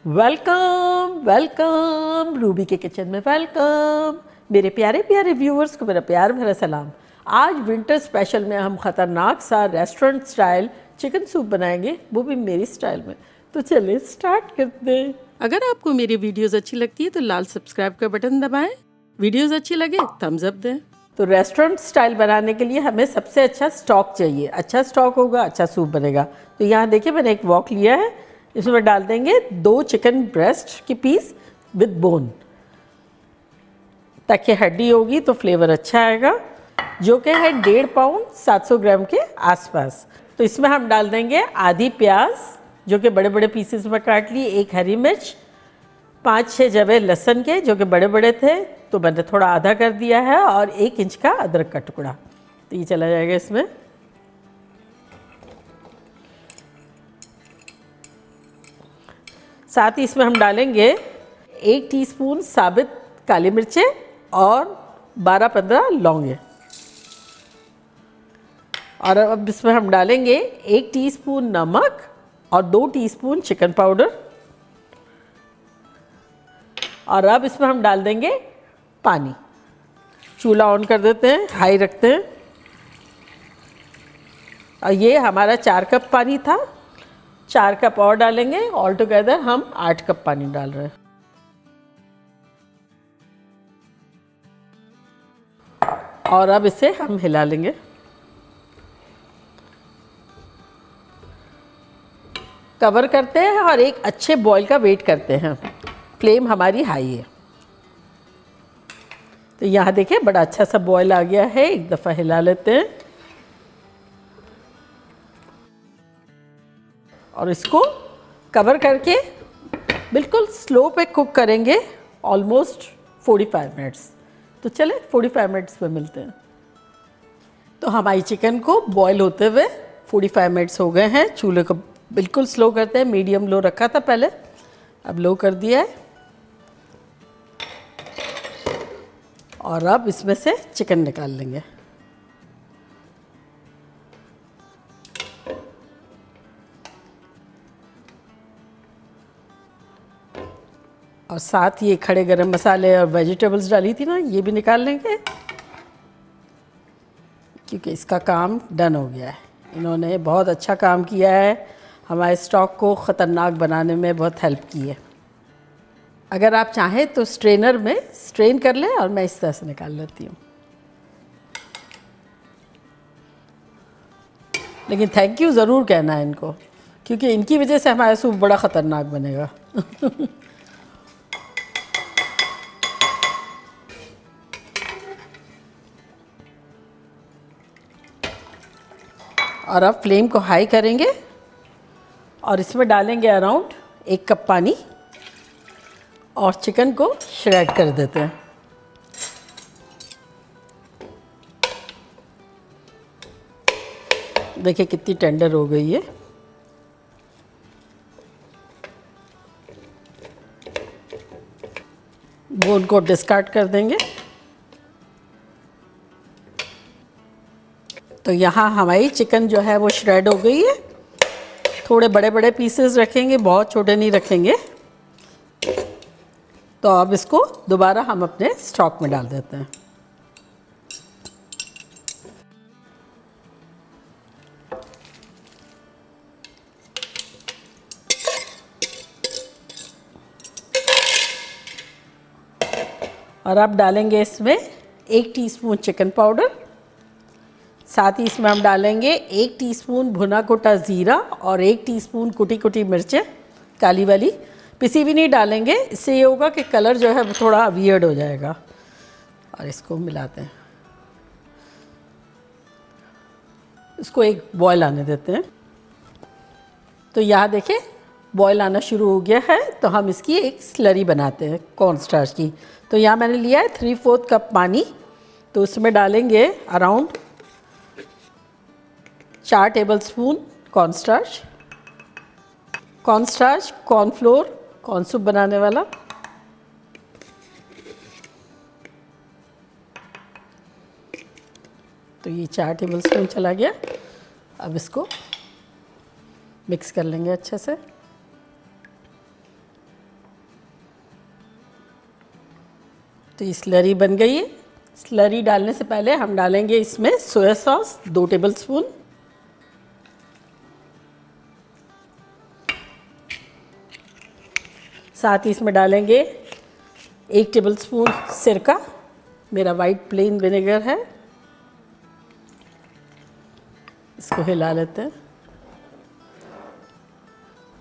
Welcome welcome Ruby के kitchen में welcome. मेरे प्यारे प्यारे व्यूअर्स को मेरा प्यार भरा सलाम। आज विंटर स्पेशल में हम ख़तरनाक सा रेस्टोरेंट स्टाइल चिकन सूप बनाएंगे, वो भी मेरी स्टाइल में। तो चलिए स्टार्ट करते हैं। अगर आपको मेरी वीडियोस अच्छी लगती है तो लाल सब्सक्राइब का बटन दबाएं, वीडियोस अच्छी लगे थम्स अप दें। तो रेस्टोरेंट स्टाइल बनाने के लिए हमें सबसे अच्छा स्टॉक चाहिए। अच्छा स्टॉक होगा अच्छा सूप बनेगा। तो यहाँ देखिए मैंने एक वॉक लिया है, इसमें डाल देंगे 2 चिकन ब्रेस्ट की पीस विद बोन, ताकि हड्डी होगी तो फ्लेवर अच्छा आएगा, जो कि है 1.5 पाउंड 700 ग्राम के आसपास। तो इसमें हम डाल देंगे आधी प्याज जो कि बड़े बड़े पीसेस में काट ली, 1 हरी मिर्च, 5-6 जवे लहसुन के जो कि बड़े बड़े थे तो मैंने थोड़ा आधा कर दिया है, और 1 इंच का अदरक का टुकड़ा। तो ये चला जाएगा इसमें। साथ ही इसमें हम डालेंगे 1 टीस्पून साबित काली मिर्चें और 12-15 लौंगे। और अब इसमें हम डालेंगे 1 टीस्पून नमक और 2 टीस्पून चिकन पाउडर। और अब इसमें हम डाल देंगे पानी। चूल्हा ऑन कर देते हैं, हाई रखते हैं। और ये हमारा 4 कप पानी था, 4 कप और डालेंगे, ऑल टुगेदर हम 8 कप पानी डाल रहे हैं। और अब इसे हम हिला लेंगे। कवर करते हैं और एक अच्छे बॉईल का वेट करते हैं। फ्लेम हमारी हाई है। तो यहाँ देखिए बड़ा अच्छा सा बॉईल आ गया है, एक दफ़ा हिला लेते हैं और इसको कवर करके बिल्कुल स्लो पे कुक करेंगे ऑलमोस्ट 45 मिनट्स। तो चले 45 मिनट्स में मिलते हैं। तो हमारी चिकन को बॉईल होते हुए 45 मिनट्स हो गए हैं। चूल्हे को बिल्कुल स्लो करते हैं, मीडियम लो रखा था पहले, अब लो कर दिया है। और अब इसमें से चिकन निकाल लेंगे। और साथ ये खड़े गरम मसाले और वेजिटेबल्स डाली थी ना, ये भी निकाल लेंगे, क्योंकि इसका काम डन हो गया है। इन्होंने बहुत अच्छा काम किया है, हमारे स्टॉक को ख़तरनाक बनाने में बहुत हेल्प की है। अगर आप चाहें तो स्ट्रेनर में स्ट्रेन कर लें, और मैं इस तरह से निकाल लेती हूँ। लेकिन थैंक यू ज़रूर कहना है इनको, क्योंकि इनकी वजह से हमारा सूप बड़ा ख़तरनाक बनेगा। और अब फ्लेम को हाई करेंगे और इसमें डालेंगे अराउंड 1 कप पानी और चिकन को श्रेड कर देते हैं। देखिए कितनी टेंडर हो गई है। बोन को डिस्कार्ड कर देंगे। तो यहाँ हमारी चिकन जो है वो श्रेड हो गई है। थोड़े बड़े बड़े पीसेस रखेंगे, बहुत छोटे नहीं रखेंगे। तो अब इसको दोबारा हम अपने स्टॉक में डाल देते हैं। और अब डालेंगे इसमें 1 टीस्पून चिकन पाउडर। साथ ही इसमें हम डालेंगे 1 टीस्पून भुना कुटा ज़ीरा और 1 टीस्पून कुटी कुटी मिर्चें, काली वाली, पिसी भी नहीं डालेंगे। इससे ये होगा कि कलर जो है वो थोड़ा वियर्ड हो जाएगा। और इसको मिलाते हैं, इसको एक बॉयल आने देते हैं। तो यहाँ देखें बॉयल आना शुरू हो गया है। तो हम इसकी एक स्लरी बनाते हैं कॉर्न स्टार्च की। तो यहाँ मैंने लिया है 3/4 कप पानी। तो उसमें डालेंगे around 4 tablespoon cornstarch, cornflour, corn soup बनाने वाला। तो ये 4 टेबलस्पून चला गया। अब इसको मिक्स कर लेंगे अच्छे से। तो ये स्लरी बन गई है। स्लरी डालने से पहले हम डालेंगे इसमें सोया सॉस 2 टेबलस्पून, साथ ही इसमें डालेंगे 1 टेबलस्पून सिरका, मेरा वाइट प्लेन विनेगर है। इसको हिला लेते हैं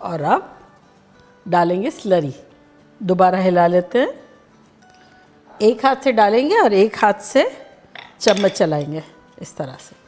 और अब डालेंगे स्लरी, दोबारा हिला लेते हैं। एक हाथ से डालेंगे और एक हाथ से चम्मच चलाएंगे इस तरह से।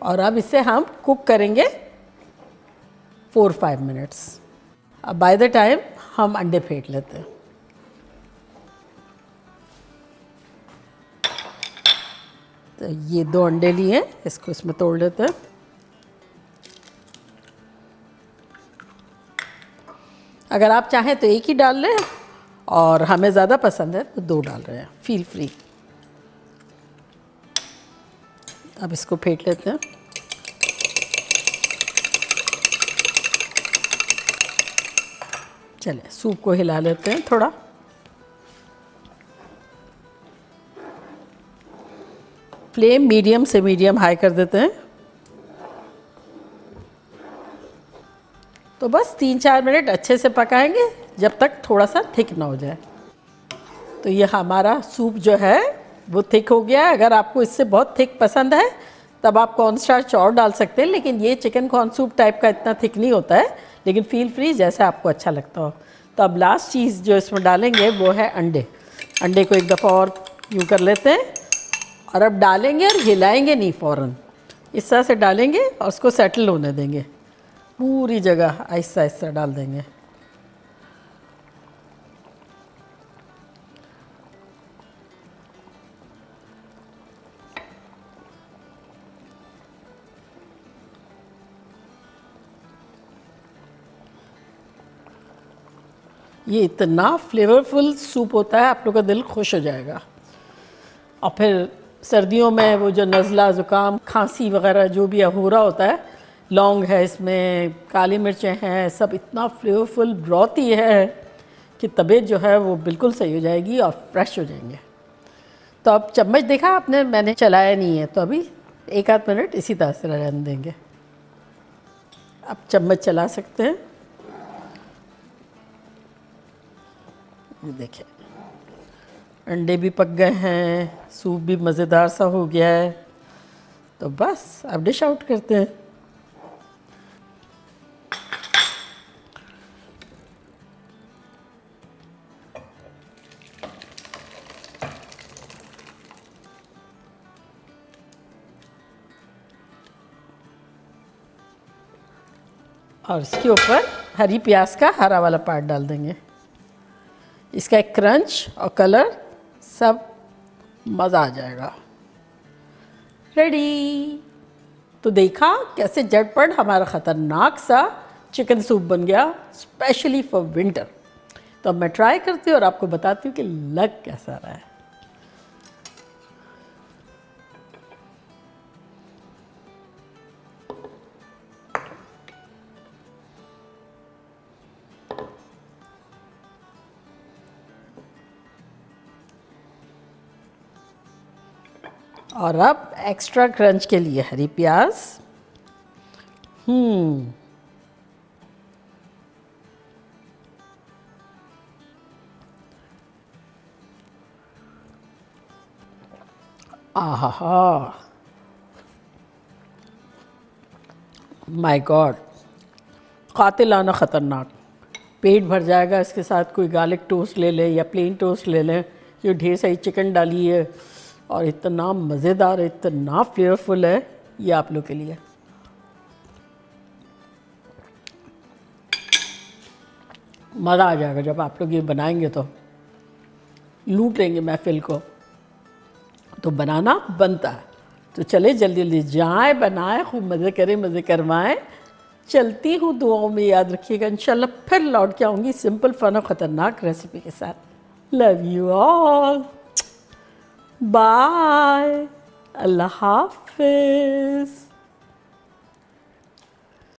और अब इसे हम कुक करेंगे 4-5 मिनट्स। अब बाय द टाइम हम अंडे फेंट लेते हैं। तो ये 2 अंडे लिए हैं, इसको इसमें तोड़ लेते हैं। अगर आप चाहें तो 1 ही डाल लें, और हमें ज़्यादा पसंद है तो 2 डाल रहे हैं, फील फ्री। अब इसको फेंट लेते हैं। चलिए सूप को हिला लेते हैं थोड़ा। फ्लेम मीडियम से मीडियम हाई कर देते हैं। तो बस 3-4 मिनट अच्छे से पकाएंगे जब तक थोड़ा सा थिक ना हो जाए। तो ये हमारा सूप जो है वो थिक हो गया है। अगर आपको इससे बहुत थिक पसंद है तब आप कॉर्नस्टार्च और डाल सकते हैं, लेकिन ये चिकन कॉर्न सूप टाइप का इतना थिक नहीं होता है, लेकिन फील फ्री जैसे आपको अच्छा लगता हो। तो अब लास्ट चीज़ जो इसमें डालेंगे वो है अंडे। अंडे को एक दफ़ा और यूँ कर लेते हैं और अब डालेंगे और हिलाएंगे नहीं फ़ौरन, इस तरह से डालेंगे और उसको सेटल होने देंगे। पूरी जगह आहिस्ता आहिस्ता डाल देंगे। ये इतना फ्लेवरफुल सूप होता है, आप लोग का दिल खुश हो जाएगा। और फिर सर्दियों में वो जो नज़ला ज़ुकाम खांसी वगैरह जो भी हो रहा होता है, लौंग है इसमें, काली मिर्चें हैं, सब इतना फ्लेवरफुल ब्रॉथी है कि तबीयत जो है वो बिल्कुल सही हो जाएगी और फ्रेश हो जाएंगे। तो अब चम्मच देखा आपने, मैंने चलाया नहीं है, तो अभी 1-8 मिनट इसी तरह से रहने देंगे। अब चम्मच चला सकते हैं। देखिए अंडे भी पक गए हैं, सूप भी मज़ेदार सा हो गया है। तो बस अब डिश आउट करते हैं। और इसके ऊपर हरी प्याज का हरा वाला पार्ट डाल देंगे। इसका एक क्रंच और कलर सब मज़ा आ जाएगा। रेडी। तो देखा कैसे झटपट हमारा ख़तरनाक सा चिकन सूप बन गया, स्पेशली फॉर विंटर। तो अब मैं ट्राई करती हूँ और आपको बताती हूँ कि लग कैसा रहा है। और अब एक्स्ट्रा क्रंच के लिए हरी प्याज। आहा, माय गॉड, कातिलाना ख़तरनाक। पेट भर जाएगा। इसके साथ कोई गार्लिक टोस्ट ले लें या प्लेन टोस्ट ले लें, जो ढेर सारी चिकन डाली है और इतना मज़ेदार है, इतना फ्लेवरफुल है, ये आप लोग के लिए। मज़ा आ जाएगा जब आप लोग ये बनाएंगे तो लूट लेंगे महफिल को। तो बनाना बनता है। तो चले जल्दी जल्दी जाएं, बनाएं, खूब मज़े करें, मज़े करवाएं। चलती हूँ, दुआओं में याद रखिएगा। इंशाल्लाह फिर लौट के आऊँगी सिंपल फन और ख़तरनाक रेसिपी के साथ। लव यू ऑल, बाय, अल्लाह हाफिज़।